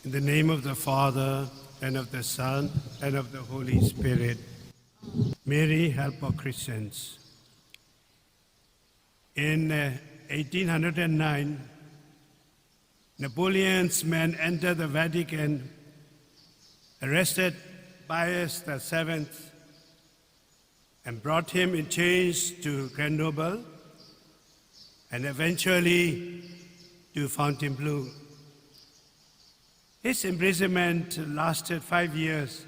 In the name of the Father, and of the Son, and of the Holy Spirit. Mary, help our Christians. In 1809, Napoleon's men entered the Vatican, arrested Pius VII, and brought him in chains to Grenoble, and eventually to Fontainebleau. His imprisonment lasted 5 years.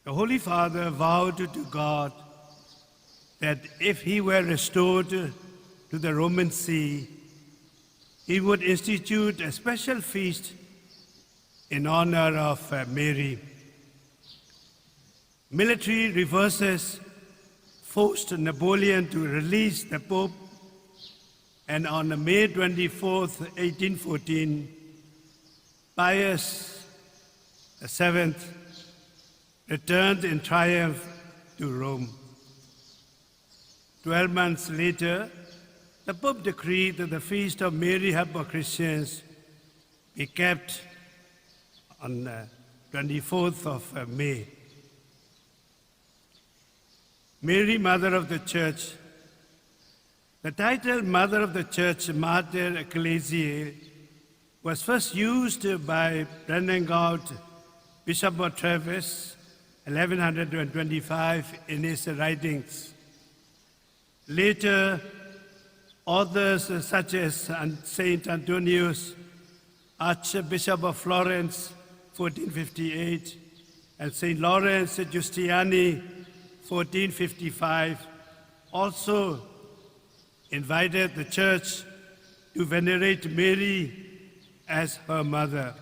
The Holy Father vowed to God that if he were restored to the Roman See, he would institute a special feast in honor of Mary. Military reverses forced Napoleon to release the Pope, and on May 24th, 1814, Pius VII returned in triumph to Rome. 12 months later, the Pope decreed that the Feast of Mary, Help of Christians, be kept on 24th of May. Mary, Mother of the Church. The title Mother of the Church, Mater Ecclesiae, was first used by Brennengoud, Bishop of Treves, 1125, in his writings. Later, authors such as Saint Antonius, Archbishop of Florence, 1458, and Saint Lawrence Giustiniani, 1455, also invited the Church to venerate Mary as her mother.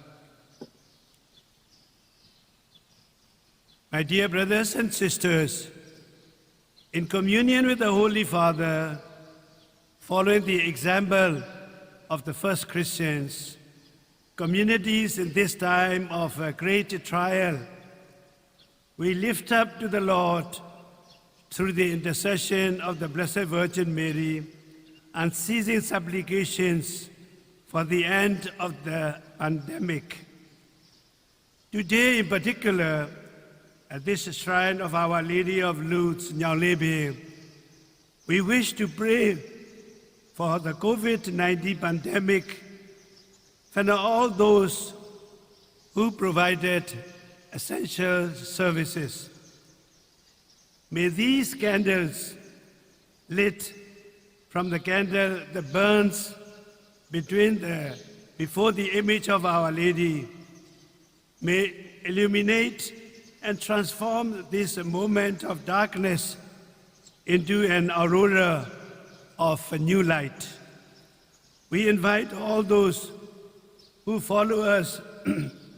My dear brothers and sisters, in communion with the Holy Father, following the example of the first Christians, communities in this time of great trial, we lift up to the Lord, through the intercession of the Blessed Virgin Mary, unceasing supplications for the end of the pandemic. Today in particular, at this shrine of Our Lady of Lourdes, Nyaulebe, we wish to pray for the COVID-19 pandemic, for all those who provided essential services. May these candles lit from the candle that burns before the image of Our Lady may illuminate and transform this moment of darkness into an aurora of a new light. We invite all those who follow us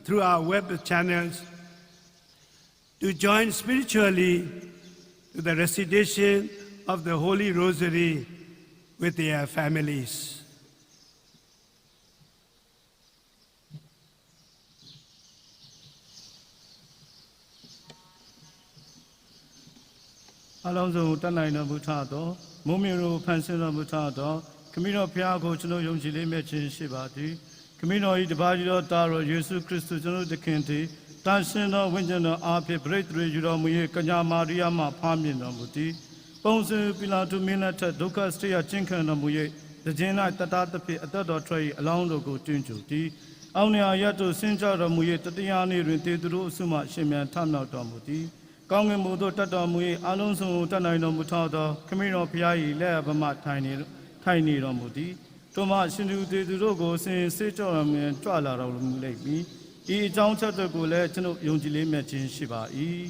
through our web channels to join spiritually to the recitation of the Holy Rosary with their families. Alonso Tanai Butado, Mumiro Pansino Butado, Camino Piago, Chino Yonjili Mechin Shibati, Camino Idabadio Taro, Yesu Christus, the Kenti, Tansino, Winjano, Api, Breakthrough, Yuromu, Kanya Maria, Pamin, Namuti, Ponsu, Pilato, Minata, Duka, Stia, Chinkan, Namuye, the Jena, Tata, Atado Tray, along the go Tunjuti, Aunia Yato, Sinja, Ramuye, Tatiani, Rintidru, Suma, Shimia, Tamna, Tamuti. Kong Mudo Tata Mui, Alonso Tanino Mutada, Camino Piai, Leabama Tiny Romudi, Thomas Sinu de Rogo, Saint Setoram and Twala Lake, E. John Chatter Gule, Tino Yonjili Machin Shiba E.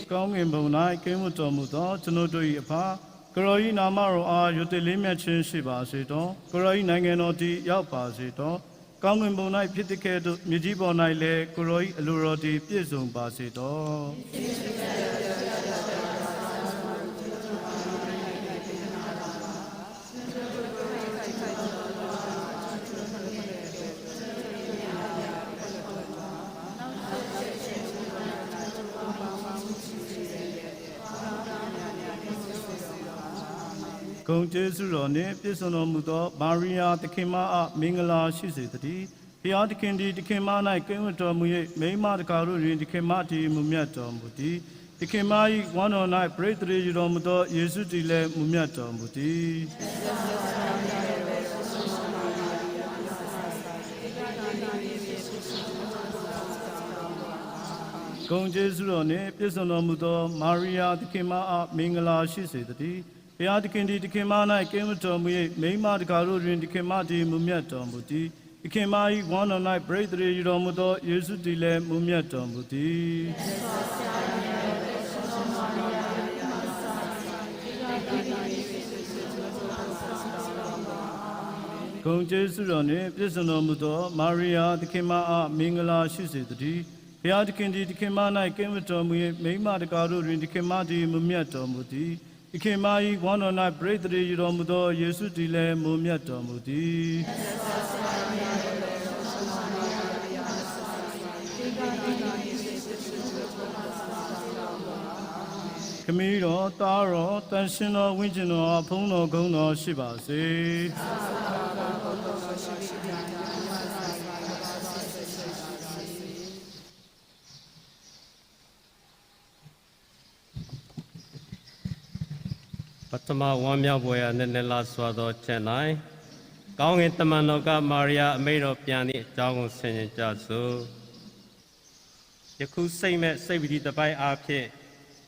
Kong in Bonai came to Muda, Tanodo Yapa, Koroi Namaro are Utilimian Shiba Sito, Koroi Nanganoti Yapa Sito, Kong in Bonai Pitike, Mijibonai Le, Koroi Luroti, Piezum Basito. ဂုံကျေးဇူးတော်နှင့်ပြည့်စုံတော်မူသောမာရိယာသခင်မအားမင်္ဂလာရှိစေတည်းဘုရားသခင်သည်သခင်မ၌ကင်းဝတ်တော်မူ၍မိန်းမတကာတို့တွင်သခင်မတည်မူမြတ်တော်မူသည်သခင်မ၏ဝမ်းတော်၌ပရိသေရတော်မူသောယေရှုတည်လည်းမူမြတ်တော်မူသည်ဂုံကျေးဇူးတော်နှင့်ပြည့်စုံတော်မူသောမာရိယာသခင်မအားမင်္ဂလာရှိစေတည်းဘုရားသခင်သည်သခင်မ၌ကင်းဝတ်တော်မူ၍မိန်းမတကာတို့တွင်သခင်မတည်မူမြတ်တော်မူသည်သခင်မ၏ဝမ်းတော်၌ပရိသေရတော်မူသောယေရှုတည်လည်းမူမြတ်တော်မူသည်ဂုံကျေးဇူးတော်နှင့်ပြည့်စုံတော်မူသောမာရိယာသခင်မအားမင်္ဂလာရှိစေတည်းဘုရားသခင်သည်သခင်မ၌ကင်းဝတ်တော်မူ၍မိန်းမတကာတို့တွင်သခင်မတည်မူမြတ်တော်မူသည်သခင်မ၏ဝမ်းတော်၌ပရိသေရတော်မူသောယေရှုတည်လည်းမူမြတ်တော်မူသည်ခမည်းတော်သားတော်တန်ရှင်တော်ဝိညာဉ်တော်ဖုံးတော်ဂုဏ်တော်ရှိပါစေပထမဝမ်းမြောက်ပွဲရနဲ့လာစွာသောချက်၌ကောင်းကင်တမန်တော်ကမာရိယာအမိန့်တော်ပြန်သည့်အကြောင်းကိုဆင်ခြင်ကြစို့ယခုစိတ်မဲ့စိတ်ပတိတပိုက်အားဖြင့်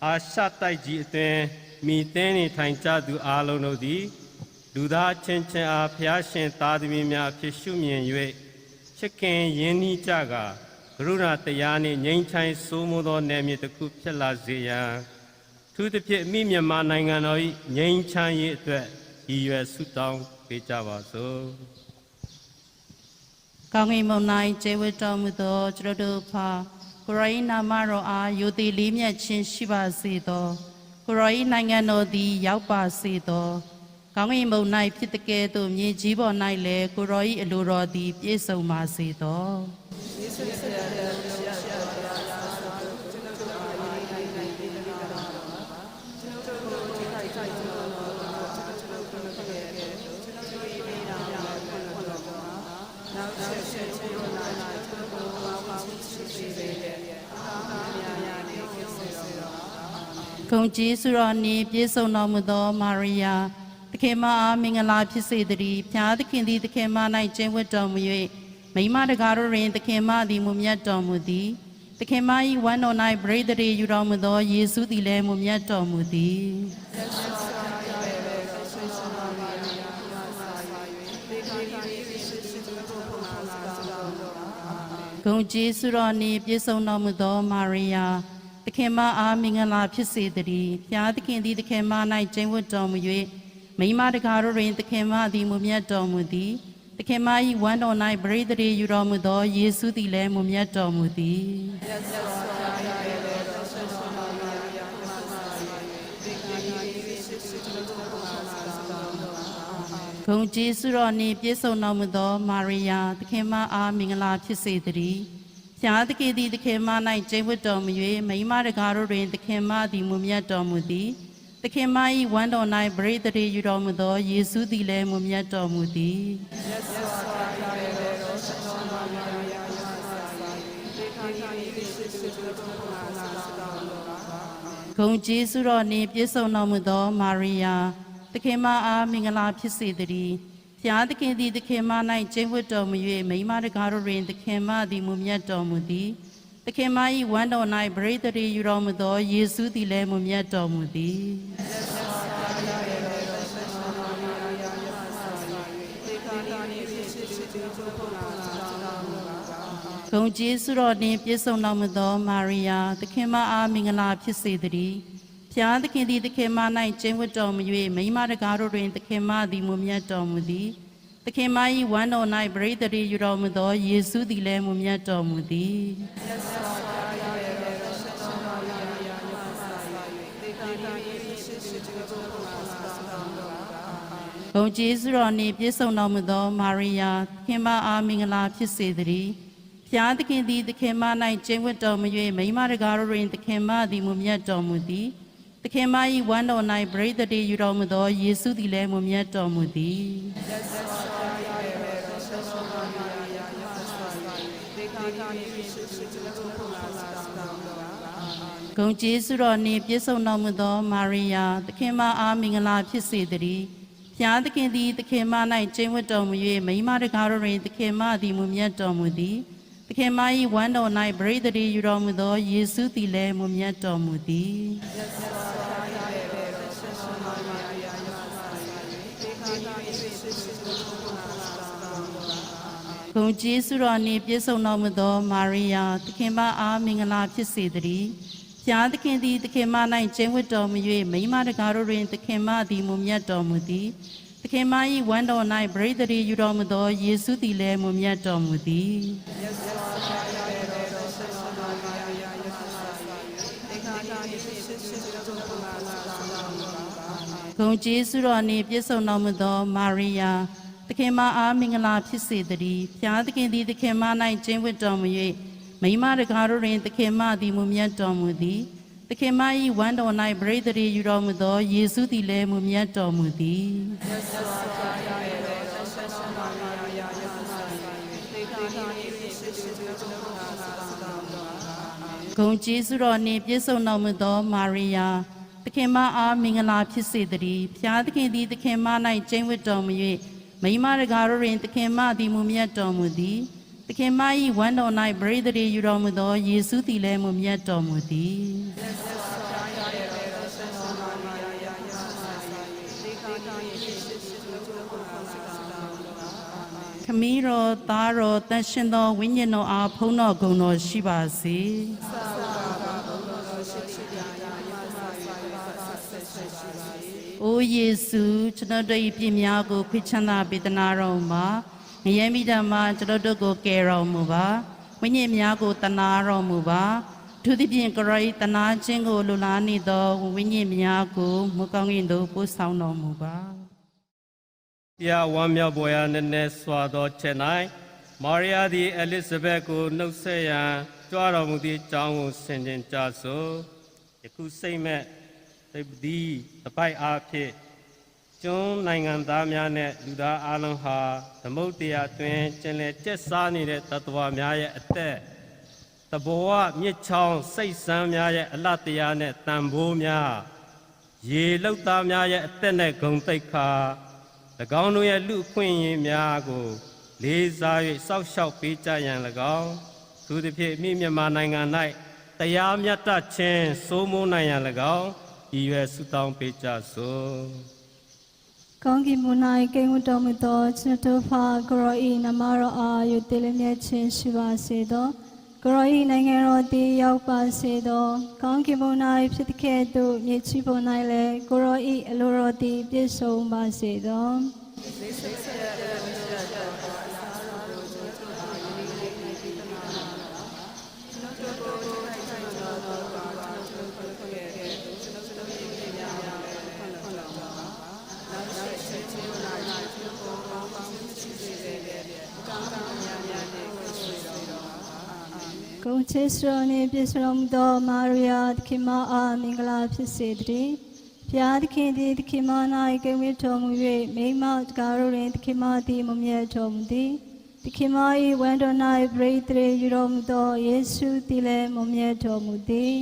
အာရှတိုက်ကြီးအတွင်မိသင်းနေထိုင်ကြသူအားလုံးတို့သည်လူသားချင်းချင်းအားဖျားရှင်သားသမီးများဖြစ်ရှုမြင်၍ချစ်ခင်ရင်းနှီးကြကကရုဏာတရားနှင့်ငြိမ်းချမ်းစိုးမိုးသောနယ်မြေတစ်ခုဖြစ်လာစေရန်သူတစ်ဖြစ်မိမြန်မာနိုင်ငံတော်၏ငြိမ်းချမ်းရေးအတွက်ရည်ရွယ်ဆုတောင်းပေးကြပါစို့ကောင်းကင်ဘုံ၌ကျေးဝတ်တော်မူသောကျွန်တော်တို့ဖာကိုရောဤနာမတော်အားယိုသည်လေးမြတ်ခြင်းရှိပါစေသောကိုရောဤနိုင်ငံတော်သည်ရောက်ပါစေသောကောင်းကင်ဘုံ၌ဖြစ်တကယ်သို့မြေကြီးပေါ်၌လည်းကိုရောဤအလိုတော်သည်ပြည့်စုံပါစေသောဂုဏ်ကျေးဇူးတော်နှင့်ပြည့်စုံတော်မူသောမာရိယာသခင်မအားမင်္ဂလာဖြစ်စေတည်းဘုရားသခင်သည်သခင်မ၌ကျင့်ဝတ်တော်မူ၍မိန်းမတကာတို့တွင်သခင်မသည်မူမြတ်တော်မူသည်သခင်မ၏ဝမ်းတော်၌ပရိသေရယူတော်မူသောယေရှုသည်လည်းမူမြတ်တော်မူသည်ဂုဏ်ကျေးဇူးတော်နှင့်ပြည့်စုံတော်မူသောမာရိယာသခင်မအားမင်္ဂလာဖြစ်စေတည်းဘုရားသခင်သည်သခင်မ၌ကျင့်ဝတ်တော်မူ၍မိန်းမတကာတို့တွင်သခင်မသည်မူမြတ်တော်မူသည်သခင်မ၏ဝမ်းတော်၌ပရိသေရယူတော်မူသောယေရှုသည်လည်းမူမြတ်တော်မူသည်ဂုဏ်ကျေးဇူးတော်နှင့်ပြည့်စုံတော်မူသောမာရိယာသခင်မအားမင်္ဂလာဖြစ်စေတည်းဘုရားသခင်သည်သခင်မ၌ကျင့်ဝတ်တော်မူ၍မိန်းမတကာတို့တွင်သခင်မသည်မူမြတ်တော်မူသည်သခင်မ၏ဝမ်းတော်၌ပရိသေရယူတော်မူသောယေရှုသည်လည်းမူမြတ်တော်မူသည်ဂုဏ်ကျေးဇူးတော်နှင့်ပြည့်စုံတော်မူသောမာရိယာသခင်မအားမင်္ဂလာဖြစ်စေတည်းဘုရားသခင်သည်သခင်မ၌ကျင့်ဝတ်တော်မူ၍မိန်းမတကာတို့တွင်သခင်မသည်မူမြတ်တော်မူသည်သခင်မ၏ဝမ်းတော်၌ပရိသေရယူတော်မူသောယေရှုသည်လည်းမူမြတ်တော်မူသည်ဂုဏ်ကျေးဇူးတော်နှင့်ပြည့်စုံတော်မူသောမာရိယာသခင်မအားမင်္ဂလာဖြစ်စေတည်းဘုရားသခင်သည်သခင်မ၌ကျင့်ဝတ်တော်မူ၍မိန်းမတကာတို့တွင်သခင်မသည်မူမြတ်တော်မူသည်သခင်မ၏ဝမ်းတော်၌ပရိသေရယူတော်မူသောယေရှုသည်လည်းမူမြတ်တော်မူသည်ဂုဏ်ကျေးဇူးတော်နှင့်ပြည့်စုံတော်မူသောမာရိယာသခင်မအားမင်္ဂလာဖြစ်စေတည်းဘုရားသခင်သည်သခင်မ၌ကျင့်ဝတ်တော်မူ၍မိန်းမတကာတို့တွင်သခင်မသည်မူမြတ်တော်မူသည်သ တခင်မ၏ဝမ်းတော်၌ပရိသတ်တေယူတော်မူသောယေရှုသည်လည်းမွန်မြတ်တော်မူသည် ဂုဏ်ကျေးဇူးတော်နှင့်ပြည့်စုံတော်မူသောမာရိယာသခင်မအားမင်္ဂလာဖြစ်စေတည်းဖျားသခင်သည်သခင်မ၌ကျင့်ဝတ်တော်မူ၍မိန်းမတကားတို့တွင်သခင်မသည်မူမြတ်တော်မူသည်သခင်မ၏ဝမ်းတော်၌ပရိသတ်ယူတော်မူသောယေရှုသည်လည်းမူမြတ်တော်မူသည်ဂုဏ်ကျေးဇူးတော်နှင့်ပြည့်စုံတော်မူသောမာရိယာသခင်မအားမင်္ဂလာဖြစ်စေတည်းဖျားသခင်သည်သခင်မ၌ကျင့်ဝတ်တော်မူ၍မိန်းမတကားတို့တွင်သခင်မသည်မူမြတ်တော်မူသည်သခင်မ၏ဝမ်းတော်၌ပရိသတ်ယူတော်မူသောယေရှုသည်လည်းမူမြတ်တော်မူသည်ဂုဏ်ကျေးဇူးတော်နှင့်ပြည့်စုံတော်မူသောမာရိယာသခင်မအားမင်္ဂလာဖြစ်စေတည်းဖျားသခင်သည်သခင်မ၌ကျင့်ဝတ်တော်မူ၍မိန်းမတကားတို့တွင်သခင်မသည်မူမြတ်တော်မူသည်သခင်မ၏ဝမ်းတော်၌ပရိသတ်ယူတော်မူသောယေရှုသည်လည်းမူမြတ်တော်မူသည်ဂုဏ်ကျေးဇူးတော်နှင့်ပြည့်စုံတော်မူသောမာရိယာသခင်မအားမင်္ဂလာဖြစ်စေတည်းဖျားသခင်သည်သခင်မ၌ကျင့်ဝတ်တော်မူ၍မိန်းမတကားတို့တွင်သခင်မသည်မူမြတ်တော်မူသည်သခင်မ၏ဝမ်းတော်၌ပရိသတ်ယူတော်မူသောယေရှုသည်လည်းမူမြတ်တော်မူသည်ခမည်းတော်သားတော်တန်ရှင်သောဝိညာဉ်တော်အားဖုံးတော်ဂုဏ်တော်ရှိပါစေအိုယေရှုကျွန်တော်တို့၏ပြည့်များကိုခွင့်ချမ်းသာပေးသနာတော်မှာငရဲမိဓမ္မကျွန်တော်တို့ကိုကယ်တော်မူပါဝိညာဉ်များကိုတနာတော်မူပါသူသည်ဖြင့်ကရောဤတနာခြင်းကိုလူလားနေသောဝိညာဉ်များကိုမကောင်းကင်သို့ပို့ဆောင်တော်မူပါတရားဝမ်းမြောက်ပွဲရနည်းနည်းစွာသောချက်၌မာရိယာသည်အဲလိဇဘက်ကိုနှုတ်ဆက်ရန်ကြွားတော်မူသည့်အကြောင်းကိုဆင်ခြင်ကြစို့ယခုစိတ်မဲ့သိပ္ပည်တပိုက်အားဖြင့်ကျွန်းနိုင်ငံသားများနဲ့လူသားအလုံးဟာသမုဒ္ဒရာတွင်ကျင်လည်ကျက်စားနေတဲ့တ attva များရဲ့အသက်တဘောဝမြစ်ချောင်းစိတ်ဆန်းများရဲ့အလတ်တရားနဲ့တန်ဖိုးများရေလောက်သားများရဲ့အသက်နဲ့ဂုဏ်သိက္ခာ၎င်းတို့ရဲ့လူအခွင့်အရေးများကိုလေးစား၍စောင့်ရှောက်ပေးကြရန်၎င်းသူတစ်ဖြစ်မိမြန်မာနိုင်ငံ၌တရားမျှတခြင်းစိုးမိုးနိုင်ရန်၎င်းရည်ရွယ်ဆုတောင်းပေးကြစို့ကောင်းကင်ဘုံ၌ကိန်းဝတ်တော်မူသောကျွန်တော်ဖာကရောဤနမတော်အားယုတည်လျက်ခြင်းရှိပါစေသောကရောဤနိုင်ငံတော်တည်ရောက်ပါစေသောကောင်းကင်ဘုံ၌ဖြစ်တဲ့ကဲ့သို့မြေကြီးဘုံ၌လည်းကရောဤအလိုတော်တည်ပြည့်စုံပါစေသောဂုဏ်ကျေးဇူးနှင့်ပြည့်စုံသောမာရိယာသခင်မအားမင်္ဂလာဖြစ်စေတည်းဘုရားသခင်သည်သခင်မ၌ကိန်းဝတ်တော်မူ၍မိန်းမတကားတို့တွင်သခင်မသည်မမြတ်တော်မူသည်သခင်မ၏ဝမ်းတော်၌ပရိသတ်ယူတော်မူသောယေရှုသည်လည်းမမြတ်တော်မူသည်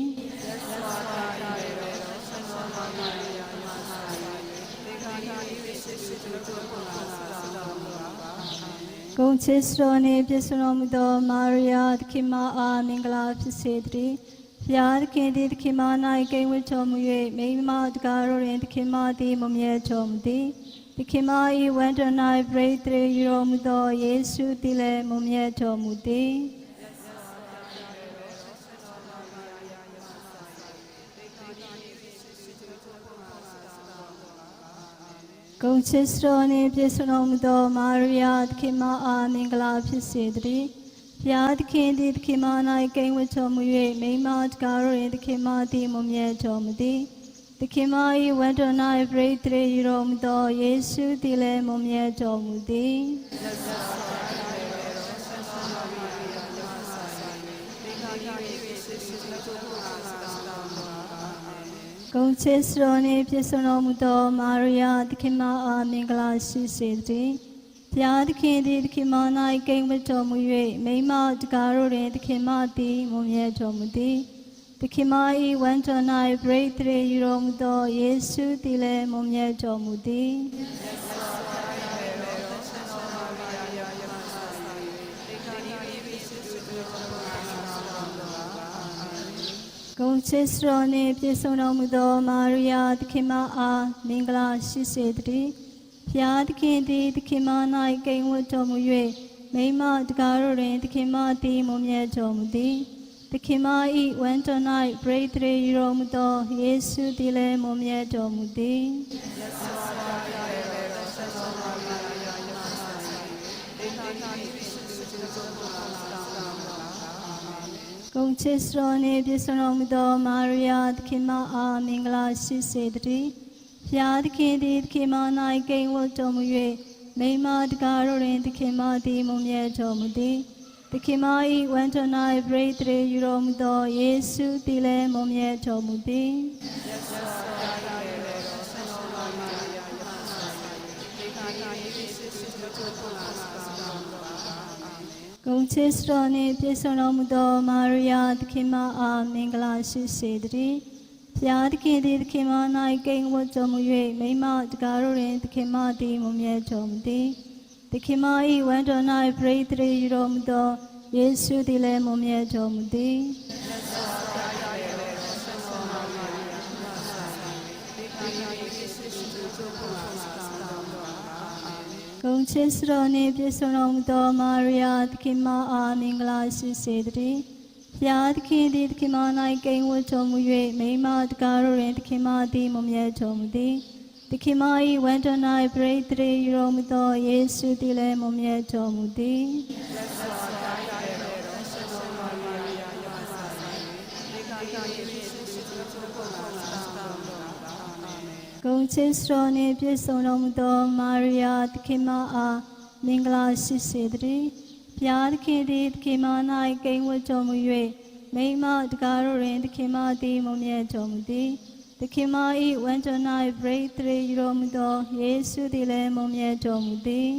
ဂုဏ်ကျေးဇူးနှင့်ပြည့်စုံတော်မူသောမာရိယာသခင်မအားမင်္ဂလာဖြစ်စေတည်းဘုရားသခင်သည်သခင်မ၌ကိန်းဝတ်တော်မူ၍မိန်းမတကားတို့တွင်သခင်မသည်မမြတ်တော်မူသည်သခင်မ၏ဝမ်းတော်၌ပရိသတ်ယူတော်မူသောယေရှုသည်လည်းမမြတ်တော်မူသည်ဂုဏ်ကျေးဇူးနှင့်ပြည့်စုံတော်မူသောမာရိယာသခင်မအားမင်္ဂလာဖြစ်စေတည်းဘုရားသခင်သည်သခင်မ၌ကိန်းဝတ်တော်မူ၍မိန်းမတကားတို့တွင်သခင်မသည်မမြတ်တော်မူသည်သခင်မ၏ဝမ်းတော်၌ပရိသတ်ယူတော်မူသောယေရှုသည်လည်းမမြတ်တော်မူသည် ဂုဏ်ချစ်စတော်နှင့်ပြည့်စုံတော်မူသောမာရိယာသခင်မအားမင်္ဂလာရှိစေတည်းဘုရားသခင်သည်သခင်မ၌ကိန်းဝတ်တော်မူ၍မိန်းမတကားတို့တွင်သခင်မသည်မွန်မြတ်တော်မူသည်သခင်မ၏ဝန်တော်၌ပရိသေယူတော်မူသောယေရှုသည်လည်းမွန်မြတ်တော်မူသည်ဂုဏ်ချစ်စတော်နှင့်ပြည့်စုံတော်မူသောမာရိယာသခင်မအားမင်္ဂလာရှိစေတည်းဘုရားသခင်သည်သခင်မ၌ကိန်းဝတ်တော်မူ၍မိန်းမတကားတို့တွင်သခင်မသည်မွန်မြတ်တော်မူသည်သခင်မ၏ဝန်တော်၌ပရိသေယူတော်မူသောယေရှုသည်လည်းမွန်မြတ်တော်မူသည်ဂုဏ်ချစ်စတော်နှင့်ပြည့်စုံတော်မူသောမာရိယာသခင်မအားမင်္ဂလာရှိစေတည်းဘုရားသခင်သည်သခင်မ၌ကိန်းဝတ်တော်မူ၍မိန်းမတကားတို့တွင်သခင်မသည်မွန်မြတ်တော်မူသည်သခင်မ၏ဝန်တော်၌ပရိသေယူတော်မူသောယေရှုသည်လည်းမွန်မြတ်တော်မူသည်ဂုဏ်ချစ်စတော်နှင့်ပြည့်စုံတော်မူသောမာရိယာသခင်မအားမင်္ဂလာရှိစေတည်းဘုရားသခင်သည်သခင်မ၌ကိန်းဝတ်တော်မူ၍မိန်းမတကားတို့တွင်သခင်မသည်မွန်မြတ်တော်မူသည်သခင်မ၏ဝန်တော်၌ပရိသေယူတော်မူသောယေရှုသည်လည်းမွန်မြတ်တော်မူသည်ဂုဏ်ချစ်စတော်နှင့်ပြည့်စုံတော်မူသောမာရိယာသခင်မအားမင်္ဂလာရှိစေတည်းဘုရားသခင်သည်သခင်မ၌ကိန်းဝတ်တော်မူ၍မိန်းမတကားတို့တွင်သခင်မသည်မွန်မြတ်တော်မူသည်သခင်မ၏ဝန်တော်၌ပရိသေယူတော်မူသောယေရှုသည်လည်းမွန်မြတ်တော်မူသည်ဂုဏ်ချစ်စတော်နှင့်ပြည့်စုံတော်မူသောမာရိယာသခင်မအားမင်္ဂလာရှိစေတည်းဘုရားသခင်သည်သခင်မ၌ကိန်းဝတ်တော်မူ၍မိန်းမတကားတို့တွင်သခင်မသည်မွန်မြတ်တော်မူသည်သခင်မ၏ဝန်တော်၌ပရိသေယူတော်မူသောယေရှုသည်လည်းမွန်မြတ်တော်မူသည်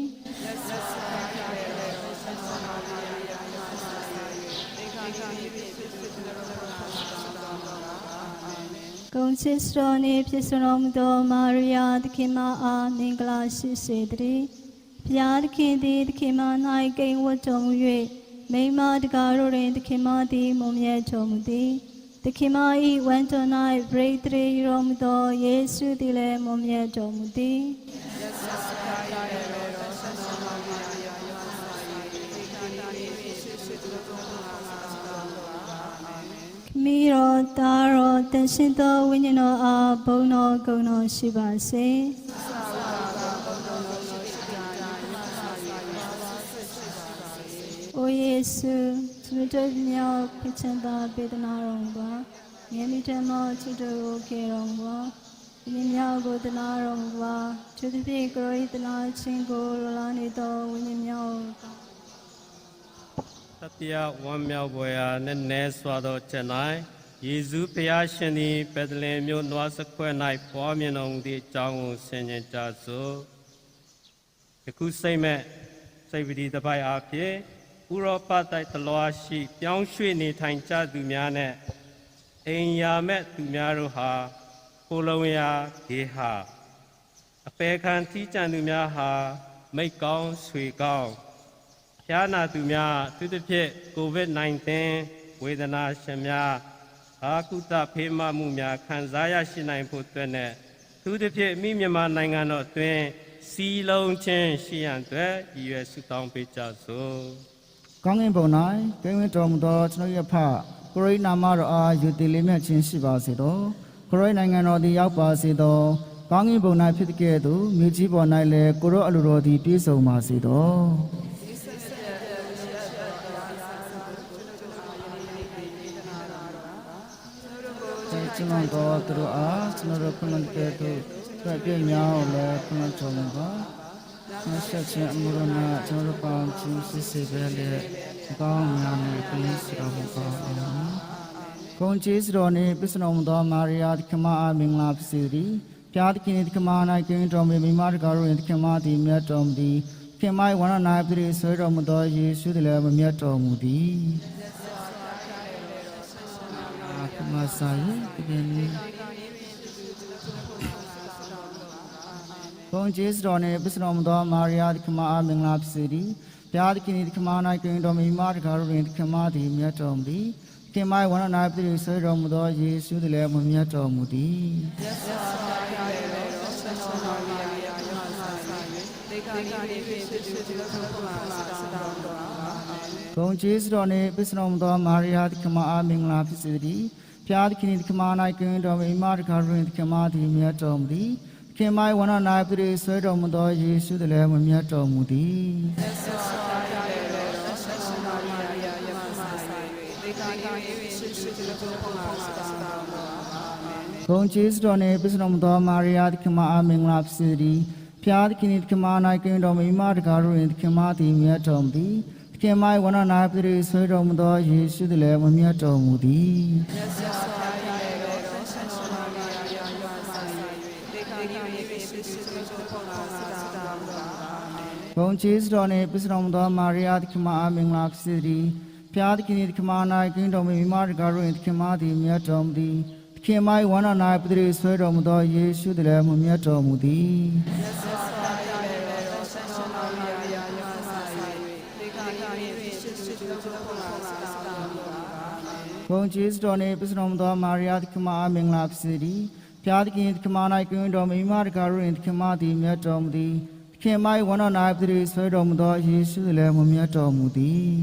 ဂုဏ်ချစ်စတော်နှင့်ပြည့်စုံတော်မူသောမာရိယာသခင်မအားမင်္ဂလာရှိစေတည်းဘုရားသခင်သည်သခင်မ၌ကိန်းဝတ်တော်မူ၍မိန်းမတကားတို့တွင်သခင်မသည်မွန်မြတ်တော်မူသည်သခင်မ၏ဝန်တော်၌ပရိသေယူတော်မူသောယေရှုသည်လည်းမွန်မြတ်တော်မူသည်မိတော်သားတော်တန်ရှင်းသောဝိညာဉ်တော်အားဘုန်းတော်ဂုဏ်တော်ရှိပါစေ။အိုယေရှုသူတို့မြောက်ပြချမ်းသာပေးသနာတော်မူပါ။မြတ်မြတ်သောချစ်တော်ကိုခေတော်မူပါ။ဒီမြောက်ကိုသနာတော်မူပါ။သူတို့ဖြင့်ကိုယ်၏သနာခြင်းကိုလိုလားနေသောဝိညာဉ်မြောက်တတိယဝမ်းမြောက်ပွဲရာနဲ့နဲစွာသောချက်၌ယေရှုဖျားရှင်သည်ဗက်သလင်မြို့နွားစခွဲ၌ပွားမြင်တော်မူသည့်အကြောင်းကိုဆင်ခြင်ကြစို့ယခုစိတ်မဲ့စိတ်ပတိတပိုက်အားဖြင့်ဥရောပတိုက်တလွားရှိပြောင်းရွှေ့နေထိုင်ကြသူများနဲ့အိမ်ယာမဲ့သူများတို့ဟာကိုလုံးရာဒေဟာအပေခံထီးကြံသူများဟာမိတ်ကောင်းဆွေကောင်းဖျားနာသူများသူတစ်ဖြစ် COVID-19 ဝေဒနာရှင်များအာကုသဖေးမမှုများခံစားရရှိနိုင်ဖို့အတွက်နဲ့သူတစ်ဖြစ်မိမြန်မာနိုင်ငံတော်အတွင်းစီလုံးချင်းရှိရန်အတွက်ရည်ရွယ်ဆုတောင်းပေးကြစို့ကောင်းကင်ဘုံ၌ကိန်းဝတ်တော်မူသောကျွန်တော်ရဲ့ဖကိုရိနာမတော်အားယူတည်လေးမြတ်ခြင်းရှိပါစေသောကိုရိနိုင်ငံတော်သည်ရောက်ပါစေသောကောင်းကင်ဘုံ၌ဖြစ်တဲ့ကဲ့သို့မြေကြီးပေါ်၌လည်းကိုရောအလိုတော်သည်ပြည့်စုံပါစေသောကျွန်တော်တို့တို့အားကျွန်တော်တို့ခုနကဲ့သို့ပြည့်ပြည့်များအောင်လည်းခုနချုံပါဆရာချင်းအမှုရနာကျွန်တော်တို့ပေါင်းချင်းစစ်စစ်ပဲလေကောင်းများနဲ့ပြည့်စုံတော်မူပါအာမင် ကုံကျေးဇူးတော်နှင့်ပြည့်စုံတော်မူသောမာရိယာသခင်မအားမင်္ဂလာဖြစ်စေတည်းဖျားသခင်သခင်မ၌ကင်းတော်မူမိမတကားတို့သခင်မသည်မြတ်တော်မူသည်ခင်မဝန္ဒနာပြု၍ဆွဲတော်မူသောယေရှုသည်လည်းမြတ်တော်မူသည်အခမဆိုင်ဒီနေ့ကုံကျေးဇူးတော်နှင့်ပြည့်စုံတော်မူသောမာရိယာသခင်မအားမင်္ဂလာဖြစ်စေတည်းဖျားသခင်သခင်မ၌ကင်းတော်မူမိမတကားတို့သခင်မသည်မြတ်တော်မူသည်ခင်မဝန္ဒနာပြု၍ဆွဲတော်မူသောယေရှုသည်လည်းမြတ်တော်မူသည်ဘုံကျေးဇူးတော်နှင့်ပြည့်စုံတော်မူသောမာရိယာသခင်မအားမင်္ဂလာဖြစ်စေတည်းဖျားသခင်သခင်မ၌ကင်းတော်မူမိမတကားတို့သခင်မသည်မြတ်တော်မူသည်ခင်မဝန္ဒနာပြု၍ဆွဲတော်မူသောယေရှုသည်လည်းမြတ်တော်မူသည်ဘုံကျေးဇူးတော်နှင့်ပြည့်စုံတော်မူသောမာရိယာသခင်မအားမင်္ဂလာဖြစ်စေတည်းဖျားသခင်သခင်မ၌ကင်းတော်မူမိမတကားတို့သခင်မသည်မြတ်တော်မူသည်ခင်မဝန္ဒနာပြု၍ဆွဲတော်မူသောယေရှုသည်လည်းမြတ်တော်မူသည်ဘုံကျေးဇူးတော်နှင့်ပြည့်စုံတော်မူသောမာရိယာသခင်မအားမင်္ဂလာဖြစ်စေတည်းဖျားသခင်သခင်မ၌ကင်းတော်မူမိမတကားတို့သခင်မသည်မြတ်တော်မူသည်ခင်မဝန္ဒနာပြု၍ဆွဲတော်မူသောယေရှုသည်လည်းမြတ်တော်မူသည်ဘုံကျေးဇူးတော်နှင့်ပြည့်စုံတော်မူသောမာရိယာသခင်မအားမင်္ဂလာဖြစ်စေတည်းဖျားသခင်သခင်မ၌ကင်းတော်မူမိမတကားတို့သခင်မသည်မြတ်တော်မူသည်ခင်မဝန္ဒနာပြု၍ဆွဲတော်မူသောယေရှုသည်လည်းမြတ်တော်မူသည်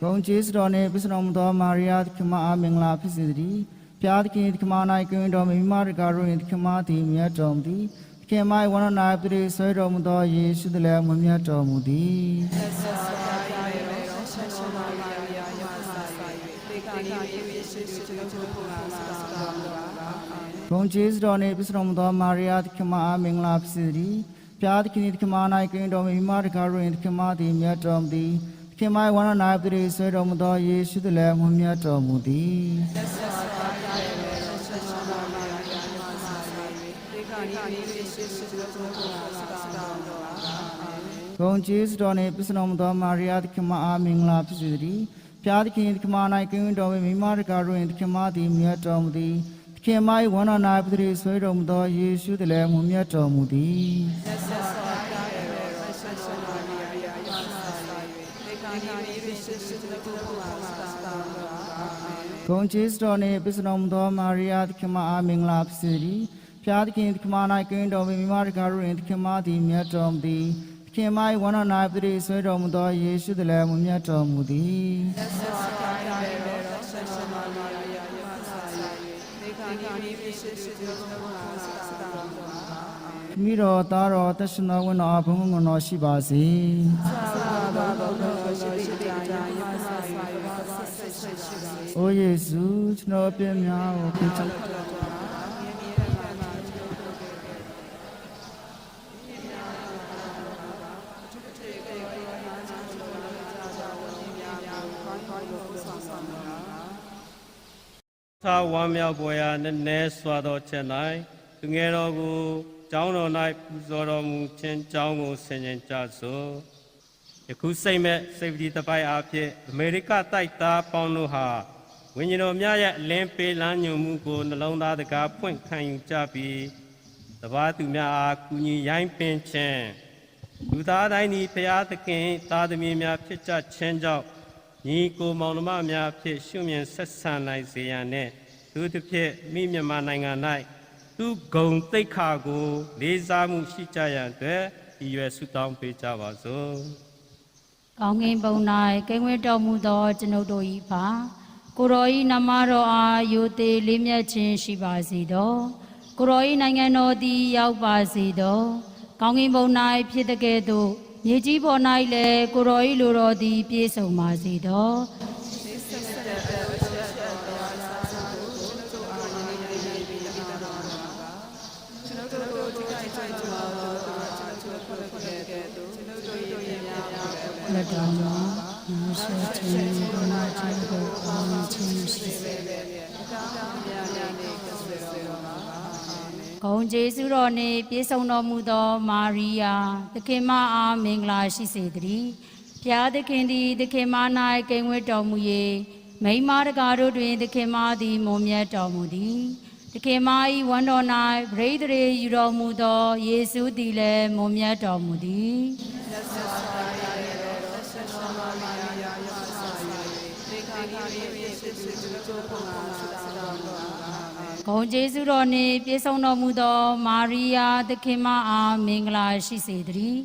ဘုံကျေးဇူးတော်နှင့်ပြည့်စုံတော်မူသောမာရိယာသခင်မအားမင်္ဂလာဖြစ်စေတည်းဖျားသခင်သခင်မ၌ကင်းတော်မူမိမတကားတို့သခင်မသည်မြတ်တော်မူသည်ခင်မဝန္ဒနာပြု၍ဆွဲတော်မူသောယေရှုသည်လည်းမြတ်တော်မူသည်ဘုံကျေးဇူးတော်နှင့်ပြည့်စုံတော်မူသောမာရိယာသခင်မအားမင်္ဂလာဖြစ်စေတည်းဖျားသခင်သခင်မ၌ကင်းတော်မူမိမတကားတို့သခင်မသည်မြတ်တော်မူသည်ခင်မဝန္ဒနာပြု၍ဆွဲတော်မူသောယေရှုသည်လည်းမြတ်တော်မူသည်ဘုံကျေးဇူးတော်နှင့်ပြည့်စုံတော်မူသောမာရိယာသခင်မအားမင်္ဂလာဖြစ်စေတည်းဖျားသခင်သခင်မ၌ကင်းတော်မူမိမတကားတို့သခင်မသည်မြတ်တော်မူသည်ခင်မဝန္ဒနာပြု၍ဆွဲတော်မူသောယေရှုသည်လည်းမြတ်တော်မူသည်ဘုံကျေးဇူးတော်နှင့်ပြည့်စုံတော်မူသောမာရိယာသခင်မအားမင်္ဂလာဖြစ်စေတည်းဖျားသခင်သခင်မ၌ကင်းတော်မူမိမတကားတို့သခင်မသည်မြတ်တော်မူသည်ခင်မဝန္ဒနာပြု၍ဆွဲတော်မူသောယေရှုသည်လည်းမြတ်တော်မူသည်မိတော်သားတော်တရှင်တော်ဝန်တော်ဘုံဘုံတော်ရှိပါစေ။အိုယေရှုကျွန်တော်အပြစ်များကိုခွင့်ချသာဝမ်းမြောက်ပေါ်ရာနည်းနည်းစွာသောချက်၌သူငယ်တော်ကိုကျောင်းတော်၌ပူဇော်တော်မူခြင်းကြောင်းကိုဆင်ခြင်ကြစို့ယခုစိတ်မဲ့စိတ်ပတိတပိုက်အားဖြင့်အမေရိကတိုက်သားပေါင်းတို့ဟာဝိညာဉ်တော်များရဲ့အလင်းပေးလမ်းညွှန်မှုကိုနှလုံးသားတကားဖွင့်ခံယူကြပြီးတပါးသူများအားကူညီရိုင်းပင်ခြင်းလူသားတိုင်းသည်ဘုရားသခင်သားသမီးများဖြစ်ကြခြင်းကြောင့်ညီကိုမောင်နှမများဖြစ်ရှုမြင်ဆက်ဆံနိုင်စေရန်နှင့်သူတစ်ဖြစ်မိမြန်မာနိုင်ငံ၌သူဂုံတိတ်ခါကိုလေးစားမှုရှိကြရန်အတွက်ရည်ရွယ်ဆုတောင်းပေးကြပါစို့။ကောင်းကင်ဘုံ၌ကိန်းဝဲတော်မူသောကျွန်ုပ်တို့၏ပါကိုရောဤနမတော်အားယိုသေးလေးမြတ်ခြင်းရှိပါစေသောကိုရောဤနိုင်ငံတော်သည်ရောက်ပါစေသောကောင်းကင်ဘုံ၌ဖြစ်တဲ့ကဲ့သို့မြေကြီးပေါ်၌လည်းကိုရောဤလိုတော်သည်ပြည့်စုံပါစေသော တော်မူမြတ်စွာခြင်းကိုနာခြင်းကိုကောင်းခြင်းရှိစေဂုံကျေးဇူးတော်နှင့်ပြည့်စုံတော်မူသောမာရိယာသခင်မအားမင်္ဂလာရှိစေတည်းဘုရားသခင်သည်သခင်မ၌ကိန်းဝတ်တော်မူ၍မိန်းမတကားတို့တွင်သခင်မသည်မွန်မြတ်တော်မူသည်သခင်မ၏ဝမ်းတော်၌ပရိသေရေယူတော်မူသောယေရှုသည်လည်းမွန်မြတ်တော်မူသည်ဂုံကျေးဇူးတော်နှင့်ပြည့်စုံတော်မူသောမာရိယာသခင်မအားမင်္ဂလာရှိစေတည်း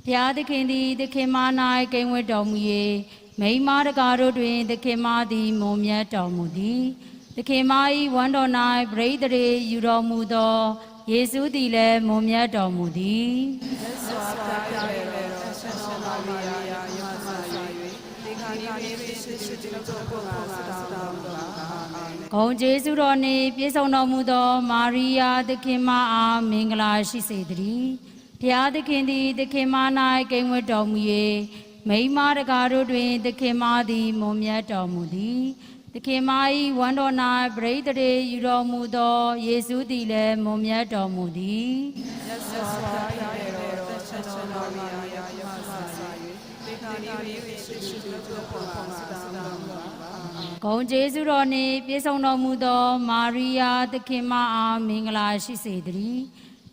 ဘုရားသခင်သည်သခင်မ၌ကိန်းဝတ်တော်မူ၍မိန်းမတကားတို့တွင်သခင်မသည်မွန်မြတ်တော်မူသည်သခင်မ၏ဝမ်းတော်၌ပရိသေရေယူတော်မူသောယေရှုသည်လည်းမွန်မြတ်တော်မူသည်ဂုံကျေးဇူးတော်နှင့်ပြည့်စုံတော်မူသောမာရိယာသခင်မအားမင်္ဂလာရှိစေတည်းဘုရားသခင်သည်သခင်မ၌ကိန်းဝတ်တော်မူ၍မိန်းမတကားတို့တွင်သခင်မသည်မွန်မြတ်တော်မူသည်သခင်မ၏ဝမ်းတော်၌ပရိသေရေယူတော်မူသောယေရှုသည်လည်းမွန်မြတ်တော်မူသည်ဂုံကျေးဇူးတော်နှင့်ပြည့်စုံတော်မူသောမာရိယာသခင်မအားမင်္ဂလာရှိစေတည်း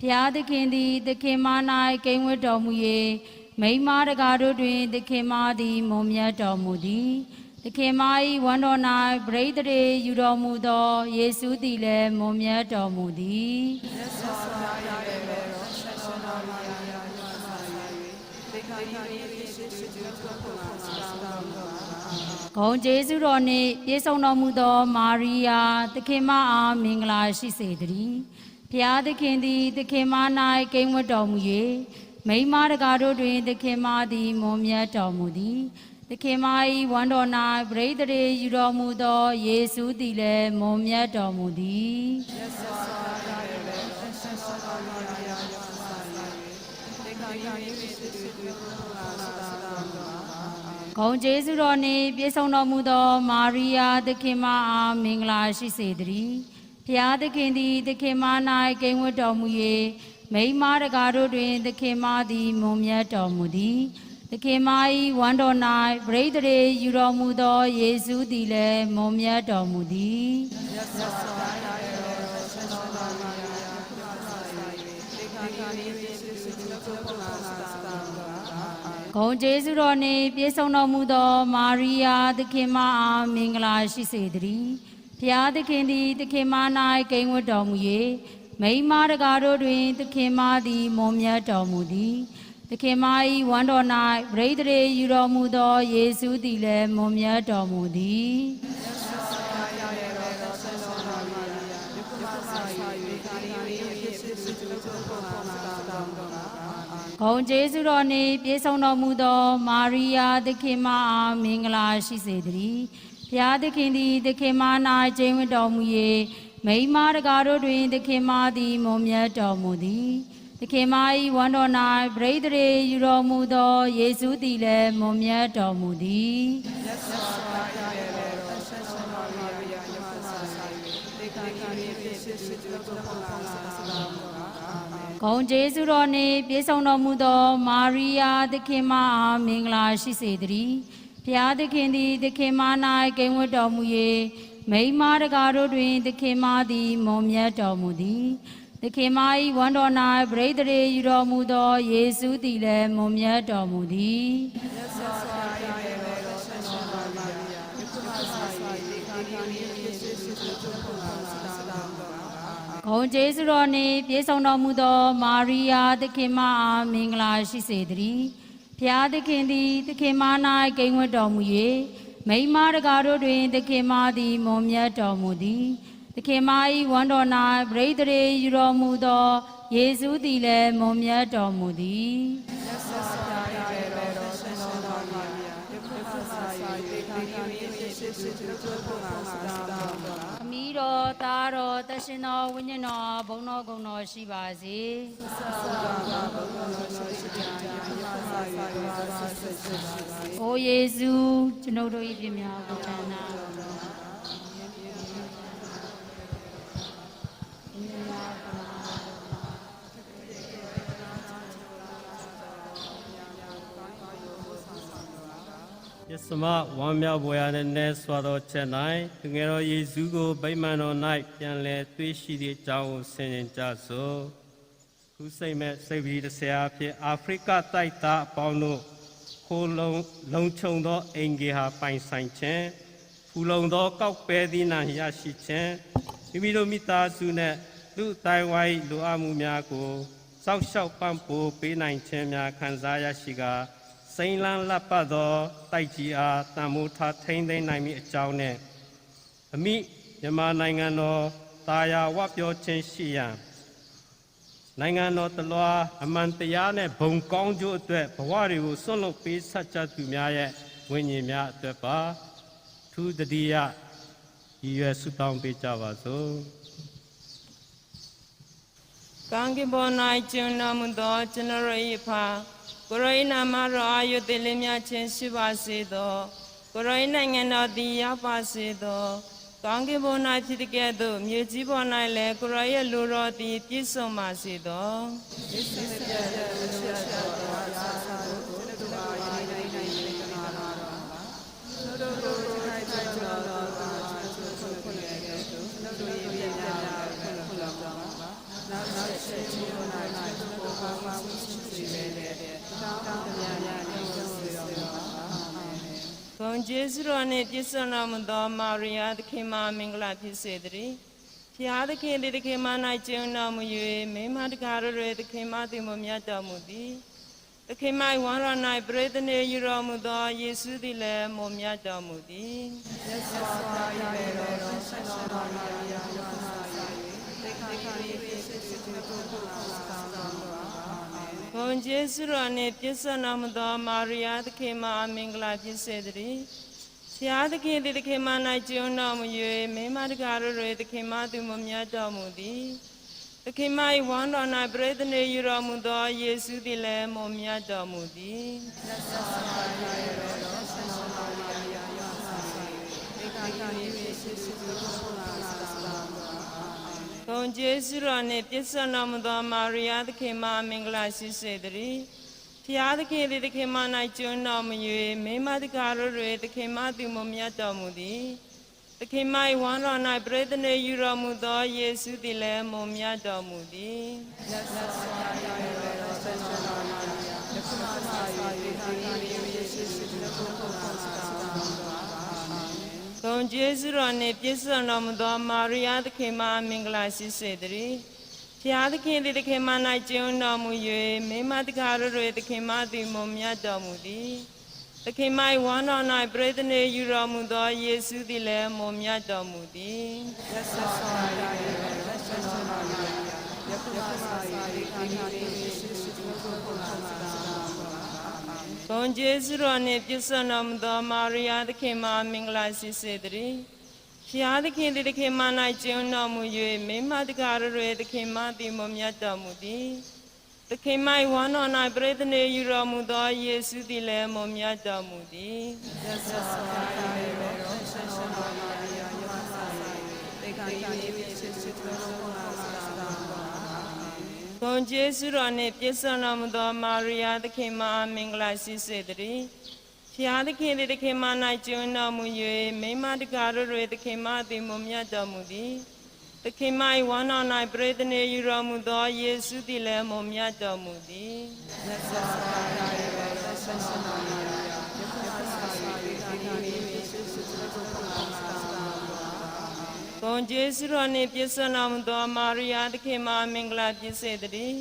ဘုရားသခင်သည်သခင်မ၌ကိန်းဝတ်တော်မူ၍မိန်းမတကားတို့တွင်သခင်မသည်မွန်မြတ်တော်မူသည်သခင်မ၏ဝမ်းတော်၌ပရိသေရေယူတော်မူသောယေရှုသည်လည်းမွန်မြတ်တော်မူသည်ဂုံကျေးဇူးတော်နှင့်ပြည့်စုံတော်မူသောမာရိယာသခင်မအားမင်္ဂလာရှိစေတည်းဘုရားသခင်သည်သခင်မ၌ကိန်းဝတ်တော်မူ၍မိန်းမတကားတို့တွင်သခင်မသည်မွန်မြတ်တော်မူသည်သခင်မ၏ဝမ်းတော်၌ပရိသေရေယူတော်မူသောယေရှုသည်လည်းမွန်မြတ်တော်မူသည်ဂုံကျေးဇူးတော်နှင့်ပြည့်စုံတော်မူသောမာရိယာသခင်မအားမင်္ဂလာရှိစေတည်းဘုရားသခင်သည်သခင်မ၌ကိန်းဝတ်တော်မူ၍မိန်းမတကားတို့တွင်သခင်မသည်မွန်မြတ်တော်မူသည်သခင်မ၏ဝမ်းတော်၌ပရိသေရေယူတော်မူသောယေရှုသည်လည်းမွန်မြတ်တော်မူသည်ဂုံကျေးဇူးတော်နှင့်ပြည့်စုံတော်မူသောမာရိယာသခင်မအားမင်္ဂလာရှိစေတည်းဘုရားသခင်သည်သခင်မ၌ကိန်းဝတ်တော်မူ၍မိန်းမတကားတို့တွင်သခင်မသည်မွန်မြတ်တော်မူသည်သခင်မ၏ဝမ်းတော်၌ပရိသေရေယူတော်မူသောယေရှုသည်လည်းမွန်မြတ်တော်မူသည်ဂုံကျေးဇူးတော်နှင့်ပြည့်စုံတော်မူသောမာရိယာသခင်မအားမင်္ဂလာရှိစေတည်းဘုရားသခင်သည်သခင်မ၌ကျင့်ဝတ်တော်မူ၍မိန်းမတကားတို့တွင်သခင်မသည်မွန်မြတ်တော်မူသည်သခင်မ၏ဝမ်းတော်၌ပရိသေရေယူတော်မူသောယေရှုသည်လည်းမွန်မြတ်တော်မူသည်ဂုံကျေးဇူးတော်နှင့်ပြည့်စုံတော်မူသောမာရိယာသခင်မအားမင်္ဂလာရှိစေတည်းဘုရားသခင်သည်သခင်မ၌ကိန်းဝတ်တော်မူ၍မိန်းမတကားတို့တွင်သခင်မသည်မွန်မြတ်တော်မူသည်သခင်မ၏ဝမ်းတော်၌ပရိသေရေယူတော်မူသောယေရှုသည်လည်းမွန်မြတ်တော်မူသည်ဂုံကျေးဇူးတော်နှင့်ပြည့်စုံတော်မူသောမာရိယာသခင်မအားမင်္ဂလာရှိစေတည်းဘုရားသခင်သည်သခင်မ၌ကိန်းဝတ်တော်မူ၍မိန်းမတကားတို့တွင်သခင်မသည်မွန်မြတ်တော်မူသည်သခင်မ၏ဝမ်းတော်၌ပရိသေရေယူတော်မူသောယေရှုသည်လည်းမွန်မြတ်တော်မူသည် အမီတော်သားတော်တရှင်တော်ဝိညာဉ်တော်ဘုန်းတော်ကုံတော်ရှိပါစေ။အိုယေရှုကျွန်ုပ်တို့၏ပြစ်များကိုချမ်းသာ ယစမဝမ်းမြောက်ပွဲရတဲ့နဲ့စွာသောချက်၌သူငယ်တော်ယေရှုကိုဗိမာန်တော်၌ပြန်လည်သွေးရှိသည့်အကြောင်းကိုဆင်ခြင်ကြစို့ခုစိတ်မဲ့စိတ်ပြီးတစ်ဆရာအဖြစ်အာဖရိကတိုက်သားအပေါင်းတို့ခိုးလုံခြုံသောအင်္ဂေဟာပိုင်ဆိုင်ခြင်းဖူလုံသောကောက်ပဲသီးနှံရရှိခြင်းမိမိတို့မိသားစုနှင့်လူအတိုင်းဝိုင်းလိုအပ်မှုများကိုစောင့်ရှောက်ပံ့ပိုးပေးနိုင်ခြင်းများခံစားရရှိကာစိန်လန်းလပ်ပတ်သောတိုက်ကြီးအားတန်မိုးထားထိန်းသိမ်းနိုင်မည်အကြောင်းနှင့်အမိမြန်မာနိုင်ငံတော်တာယာဝပြောခြင်းရှိရန်နိုင်ငံတော်တလွားအမှန်တရားနဲ့ဘုံကောင်းကျိုးအတွက်ဘဝတွေကိုဆွန့်လွတ်ပေးဆက်ကြသူများရဲ့ဝိညာဉ်များအတွက်ပါထူးတတိယရည်ရွယ်ဆုတောင်းပေးကြပါစို့ ကောင်းကင်ဘုံ၌ကျွမ်းတော်မူသောကျွန်တော်၏ဖာကိုရိုနာမတော်အာယုတိလင်းများခြင်းရှိပါစေသောကိုရိုနိုင်ငံတော်တည်ရောက်ပါစေသောကောင်းကင်ဘုံ၌ဖြစ်တဲ့ကဲ့သို့မြေကြီးပေါ်၌လည်းကိုရိုရဲ့လူတော်တည်ပြည့်စုံပါစေသောယေရှုရဲ့ပြည့်စုံသောအာသာကိုကျွန်တော်တို့အားရည်နိုင်နေကြပါလားကျွန်တော်တို့၌ကြောက်တော်သောကျွန်တော်တို့ရဲ့ကဲ့သို့ကျွန်တော်တို့ရဲ့ပြည့်စုံတာကိုဖုလောပါနောက်ဆက်ချီရိုနာကျွန်တော်တို့ဘာမှမရှိစေပဲတဲ့တောင်းတများများနေကြစေရောအာမင်ဘုန်းကျေးဇူးတော်နှင့်ပြည့်စုံတော်မူသောမာရိယာသခင်မမင်္ဂလာဖြစ်စေတည်းဖျားသခင်သည်သခင်မ၌ကျင့်တော်မူ၍မိမတကားရသခင်မသည်မမြတ်တော်မူသည်သခင်မဝမ်းတော်၌ပရိသနေယူတော်မူသောယေရှုသည်လည်းမမြတ်တော်မူသည်ယေရှုအားရပေတော်ဆက်တော်မာရိယာယောဟန်သေခါရီဖြစ်စေတော်ဘုန်းကျေးဇူးတော်နှင့်ပြည့်စုံတော်မူသောမာရိယာသခင်မမင်္ဂလာဖြစ်စေတည်းဖျားသခင်သည်သခင်မ၌ကျင့်တော်မူ၍မိမတကားရသခင်မသည်မမြတ်တော်မူသည်သခင်မ၏ဝမ်းတော်၌ပရိသနေယူတော်မူသောယေရှုသည်လည်းမမြတ်တော်မူသည်သက်သာပါရတော်ဆက်တော်မာရိယာယောဟန်သေခါရီဖြစ်စေတော်ဘုန်းကျေးဇူးတော်နှင့်ပြည့်စုံတော်မူသောမာရိယာသခင်မမင်္ဂလာရှိစေတည်းဖျားသခင်သည်သခင်မ၌ကျင့်တော်မူ၍မိမတကားရသခင်မသည်မမြတ်တော်မူသည်သခင်မ၏ဝမ်းတော်၌ပရိသနေယူတော်မူသောယေရှုသည်လည်းမမြတ်တော်မူသည်လက်ဆက်စွာရတော်ဆက်စွာမာရိယာသခင်မသာ၍ဒီယေရှုသည်ကိုကိုပါစတာဘုန်းကျေးဇူးတော်နှင့်ပြည့်စုံတော်မူသောမာရိယာသခင်မမင်္ဂလာရှိစေတည်းဖျားသခင်သည်သခင်မ၌ကျင့်တော်မူ၍မိမတကားရသခင်မသည်မမြတ်တော်မူသည်သခင်မ၏ဝမ်းတော်၌ပရိသနေယူတော်မူသောယေရှုသည်လည်းမမြတ်တော်မူသည်သက်သာစွာရလက်ဆက်တော်မာရိယာယခုမှစ၍ခန္ဓာ၏ယေရှုသည်ကိုကိုပါစတာဘုန်းကျေးဇူးတော်နှင့်ပြည့်စုံတော်မူသောမာရိယာသခင်မမင်္ဂလာရှိစေတည်းဖျားသခင်သည်သခင်မ၌ကျင့်တော်မူ၍မိမတကားရသခင်မသည်မမြတ်တော်မူသည်သခင်မ၏ဝမ်းတော်၌ပရိသနေယူတော်မူသောယေရှုသည်လည်းမမြတ်တော်မူသည်သက်သာစွာရတော်ဆက်တော်မာရိယာယောဟန်သေခါရီဖြစ်စေတော်ဘုန်းကျေးဇူးတော်နှင့်ပြည့်စုံတော်မူသောမာရိယာသခင်မမင်္ဂလာရှိစေတည်းဖျားသခင်သည်သခင်မ၌ကျင့်တော်မူ၍မိမတကားရသခင်မသည်မမြတ်တော်မူသည်သခင်မ၏ဝမ်းတော်၌ပရိသနေယူတော်မူသောယေရှုသည်လည်းမမြတ်တော်မူသည်သက်သာပါရတော်ဆက်တော်မာရိယာယခုမှစ၍ဒီနေ့ယေရှုသည်ကိုပါစတာဘုန်းကျေးဇူးတော်နှင့်ပြည့်စုံတော်မူသောမာရိယာသခင်မမင်္ဂလာဖြစ်စေတည်း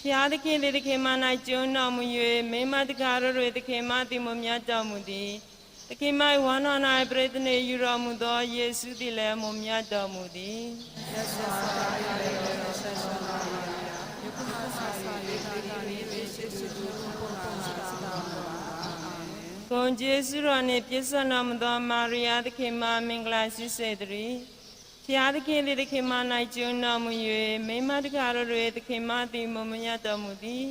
ဖျားသခင်သည်သခင်မ၌ကျင့်တော်မူ၍မိမတကားရသခင်မသည်မမြတ်တော်မူသည်သခင်မ၏ဝမ်းတော်၌ပရိသနေယူတော်မူသောယေရှုသည်လည်းမမြတ်တော်မူသည်သက်သာပါရတော်ဆက်တော်မာရိယာယခုမှစ၍ဒီနေ့ယေရှုသည်ကိုပါစတာ ဂုဏ်ကျေးဇူးတော်နှင့်ပြည့်စုံတော်မူသောမာရိယာသခင်မမင်္ဂလာရှိစေတည်းဖျားသခင်သည်သခင်မ၌ကျွန်းတော်မူ၍မိမတကားတို့၏သခင်မသည်မမညတ်တော်မူသည်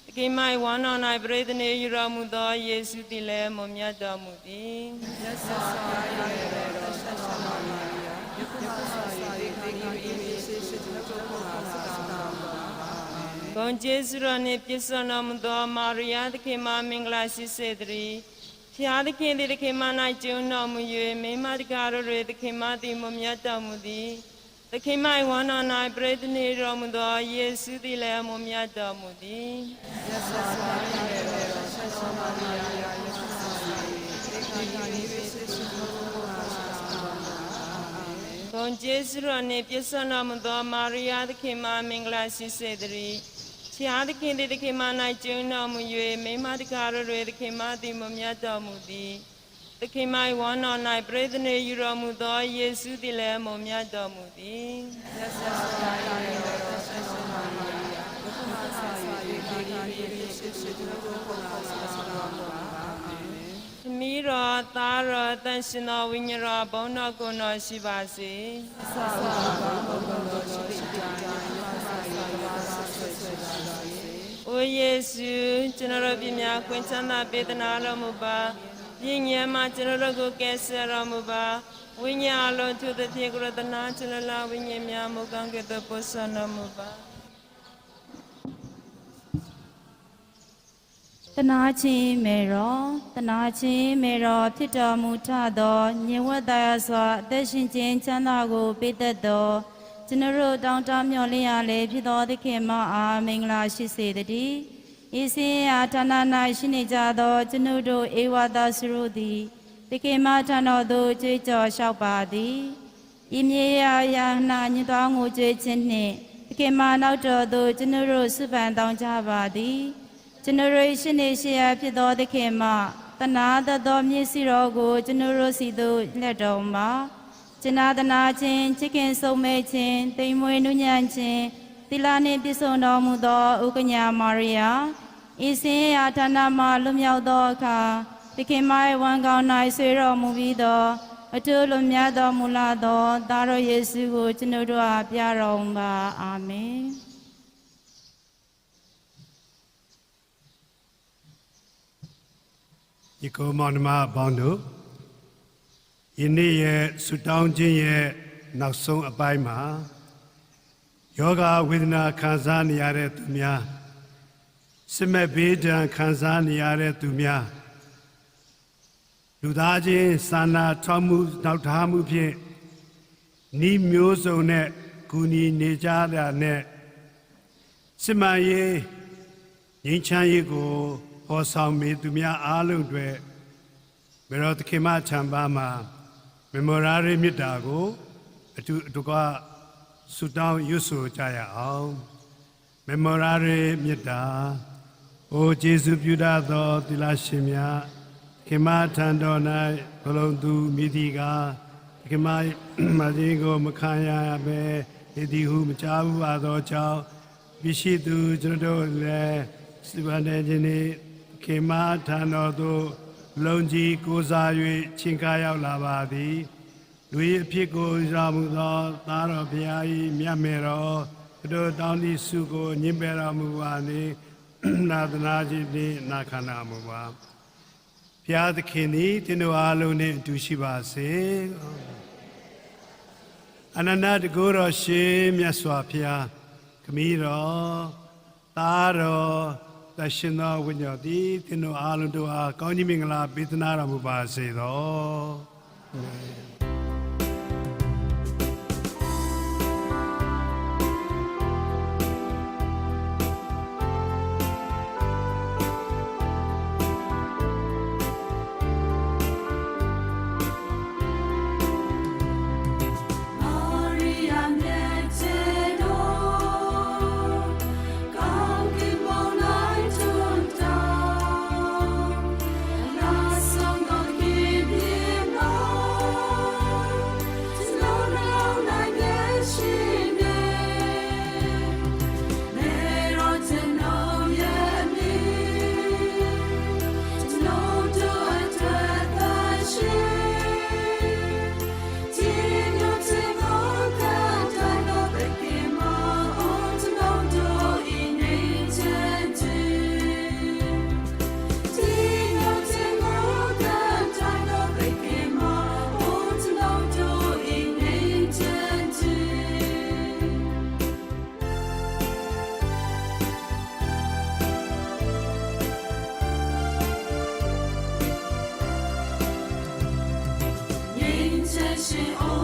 သခင်မဝမ်းတော်၌ပရိသနေယူတော်မူသောယေရှုသည်လည်းမမြတ်တော်မူသည်မြတ်စွာဘုရား၏တော်ဆက်ဆံတော်မူရာယခုမှစ၍သင်၏ယေရှုရှိတော်ကိုဟာစကားတော်ဂုဏ်ကျေးဇူးတော်နှင့်ပြည့်စုံတော်မူသောမာရိယာသခင်မမင်္ဂလာရှိစေတည်းဖျားသခင်သည်သခင်မ၌ကျွန်းတော်မူ၍မိမတကားတို့၏သခင်မသည်မမြတ်တော်မူသည်သခင်မဝမ်းတော်၌ပရိသနေတော်မူသောယေရှုသည်လည်းမမြတ်တော်မူသည်မြတ်စွာဘုရား၏တော်ဆက်ဆံတော်မူရာယခုမှစ၍သင်၏ယေရှုရှိတော်ကိုဟာစကားတော်မူဂုဏ်ကျေးဇူးတော်နှင့်ပြည့်စုံတော်မူသောမာရိယာသခင်မမင်္ဂလာရှိစေတည်းဖျားသခင်သည်သခင်မ၌ကျွန်းတော်မူ၍မိမတကားတို့၏သခင်မသည်မမြတ်တော်မူသည်သခင်မဝမ်းတော်၌ပရိသနေယူတော်မူသောယေရှုသည်လည်းမမြတ်တော်မူသည်မြတ်စွာဘုရား၏တော်ဆက်ဆံတော်မူရာယခုမှစ၍သင်၏ယေရှုရှိတော်ကိုဟာစကားတော်မူအာမင်သမီးတော်သားတော်တန်ရှင်တော်ဝိညာဉ်တော်ဘုန်းတော်ကိုယ်တော်ရှိပါစေသာဝတ္တဘုန်းတော်ရှိကြအိုယေရှုကျွန်တော်တို့ပြည့်များခွင့်ချမ်းသာပေးသနာတော်မူပါပြည့်ညံမှာကျွန်တော်တို့ကိုကယ်ဆယ်တော်မူပါဝိညာဉ်အလုံးသူတစ်ဖြစ်ကရတနာကျွန်တော်လာဝိညာဉ်များမူကောင်းကဲ့သို့ပို့ဆောင်တော်မူပါတနာချင်းမေရောဖြစ်တော်မူထသောညင်ဝတ်တရားစွာအသက်ရှင်ခြင်းချမ်းသာကိုပေးတတ်သောကျွန်တော်တို့တောင်းတမျှော်လင့်ရလေဖြစ်သောသခင်မအားမင်္ဂလာရှိစေတည်းဤစင်အားဌာန၌ရှိနေကြသောကျွန်ုပ်တို့ဧဝသစရုသည်သခင်မထံတော်သို့ကြွေးကြော်လျှောက်ပါသည်ဤမြေယာနှညင်တော်ငိုကြွေးခြင်းနှင့်သခင်မနောက်တော်သို့ကျွန်ုပ်တို့ဆုပန်တောင်းကြပါသည်ကျွန်ုပ်တို့ရှိနေရှိရာဖြစ်သောသခင်မတနာတတ်သောမျက်စိတော်ကိုကျွန်ုပ်တို့စီသို့လက်တော်မှာကျနာတနာခြင်းချစ်ခင်ဆုံးမဲခြင်းတိမ်မွေနုညံ့ခြင်းသီလနှင့်ပြည့်စုံတော်မူသောဥက္ကညာမာရိယာဤစင်ရာဌာနမှလွတ်မြောက်သောအခါသခင်မရဲ့ဝန်ကောင်း၌ဆွေတော်မူပြီးသောအထူးလွတ်မြတ်တော်မူလာသောသားတော်ယေရှုကိုကျွန်ုပ်တို့အားပြတော်မူပါအာမင်ဒီကောမောင်နှမပေါင်းတို့ယနေ့ရဲ့ဆုတောင်းခြင်းရဲ့နောက်ဆုံးအပိုင်းမှာယောဂဝေဒနာခံစားနေရတဲ့သူများစစ်မဲ့ဘေးဒဏ်ခံစားနေရတဲ့သူများလူသားချင်းစာနာထောက်မှုနောက်ထားမှုဖြင့်ဤမျိုးစုံနဲ့ကူညီနေကြတာနဲ့စစ်မှန်ရေးငြိမ်းချမ်းရေးကိုဟောဆောင်မေသူများအားလုံးတွေမေတော်သခင်မချမ်းပါမှာမေမောရာရီမြတ်တာကိုအတူကဆုတောင်းရွတ်ဆိုကြရအောင်မေမောရာရီမြတ်တာအိုယေရှုပြုတတ်သောသီလရှင်များခင်မထံတော်၌ဘလုံးသူမိဒီကခင်မမကြီးကိုမခံရပဲဒီဒီဟုမကြားဘူးပါသောကြောင့်ပြရှိသူကျွန်တော်လည်းစိဗန်တဲ့ခြင်းနှင့်ခင်မထံတော်သို့လုံးကြီးကိုးစား၍ချင်းကားရောက်လာပါသည်လူ၏အဖြစ်ကိုရမှုသောသားတော်ဘုရား၏မြတ်မေတော်တို့တောင်းသည့်ဆုကိုညင်ပယ်တော်မူပါနှင့်နာသနာခြင်းနှင့်နာခန္ဓာမူပါဘုရားသခင်သည်သင်တို့အားလုံးနှင့်အတူရှိပါစေအနန္တတကုတော်ရှင်မြတ်စွာဘုရားခမည်းတော်သားတော်သရှင်သောဝိညာဉ်သည်သင်တို့အားလုံးတို့အားကောင်းကြီးမင်္ဂလာပေးသနာတော်မူပါစေသောအာမင်真是哦。